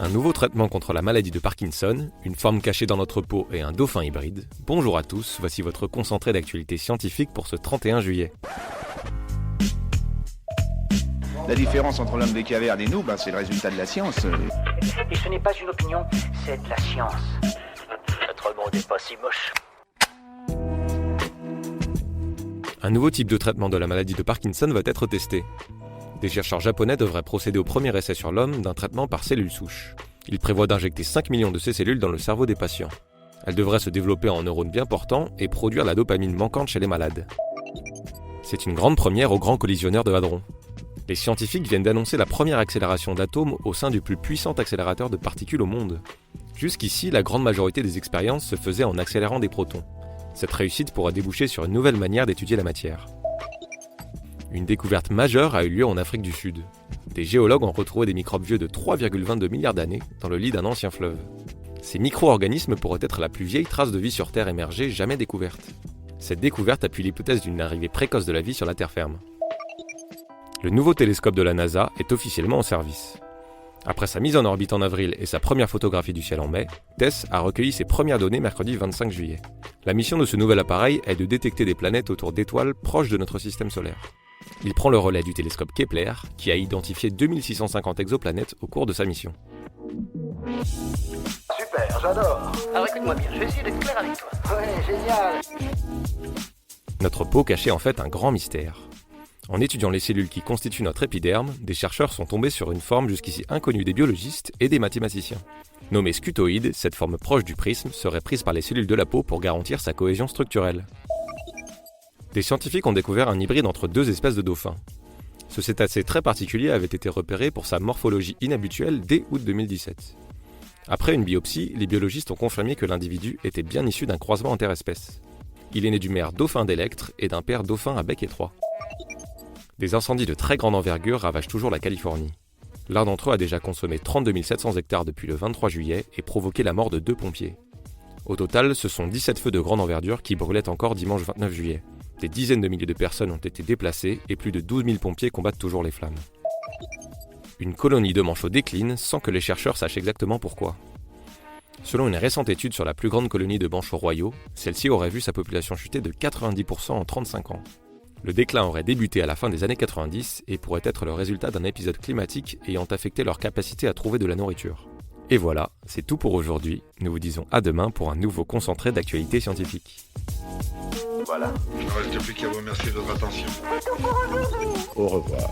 Un nouveau traitement contre la maladie de Parkinson, une forme cachée dans notre peau et un dauphin hybride. Bonjour à tous, voici votre concentré d'actualité scientifique pour ce 31 juillet. La différence entre l'homme des cavernes et nous, c'est le résultat de la science. Et ce n'est pas une opinion, c'est de la science. Notre monde n'est pas si moche. Un nouveau type de traitement de la maladie de Parkinson va être testé. Des chercheurs japonais devraient procéder au premier essai sur l'homme d'un traitement par cellules souches. Ils prévoient d'injecter 5 millions de ces cellules dans le cerveau des patients. Elles devraient se développer en neurones bien portants et produire la dopamine manquante chez les malades. C'est une grande première au Grand Collisionneur de Hadron. Les scientifiques viennent d'annoncer la première accélération d'atomes au sein du plus puissant accélérateur de particules au monde. Jusqu'ici, la grande majorité des expériences se faisaient en accélérant des protons. Cette réussite pourra déboucher sur une nouvelle manière d'étudier la matière. Une découverte majeure a eu lieu en Afrique du Sud. Des géologues ont retrouvé des microbes vieux de 3,22 milliards d'années dans le lit d'un ancien fleuve. Ces micro-organismes pourraient être la plus vieille trace de vie sur Terre émergée jamais découverte. Cette découverte appuie l'hypothèse d'une arrivée précoce de la vie sur la terre ferme. Le nouveau télescope de la NASA est officiellement en service. Après sa mise en orbite en avril et sa première photographie du ciel en mai, TESS a recueilli ses premières données mercredi 25 juillet. La mission de ce nouvel appareil est de détecter des planètes autour d'étoiles proches de notre système solaire. Il prend le relais du télescope Kepler, qui a identifié 2650 exoplanètes au cours de sa mission. Super, j'adore. Alors écoute-moi bien, je vais essayer d'être clair avec toi. Ouais, génial. Notre peau cachait en fait un grand mystère. En étudiant les cellules qui constituent notre épiderme, des chercheurs sont tombés sur une forme jusqu'ici inconnue des biologistes et des mathématiciens. Nommée scutoïde, cette forme proche du prisme serait prise par les cellules de la peau pour garantir sa cohésion structurelle. Des scientifiques ont découvert un hybride entre deux espèces de dauphins. Ce cétacé très particulier avait été repéré pour sa morphologie inhabituelle dès août 2017. Après une biopsie, les biologistes ont confirmé que l'individu était bien issu d'un croisement interespèces. Il est né du mère dauphin d'électre et d'un père dauphin à bec étroit. Des incendies de très grande envergure ravagent toujours la Californie. L'un d'entre eux a déjà consommé 32 700 hectares depuis le 23 juillet et provoqué la mort de 2 pompiers. Au total, ce sont 17 feux de grande envergure qui brûlaient encore dimanche 29 juillet. Des dizaines de milliers de personnes ont été déplacées et plus de 12 000 pompiers combattent toujours les flammes. Une colonie de manchots décline sans que les chercheurs sachent exactement pourquoi. Selon une récente étude sur la plus grande colonie de manchots royaux, celle-ci aurait vu sa population chuter de 90% en 35 ans. Le déclin aurait débuté à la fin des années 90 et pourrait être le résultat d'un épisode climatique ayant affecté leur capacité à trouver de la nourriture. Et voilà, c'est tout pour aujourd'hui. Nous vous disons à demain pour un nouveau concentré d'actualité scientifique. Voilà. Il ne reste plus qu'à vous remercier de votre attention. Au revoir.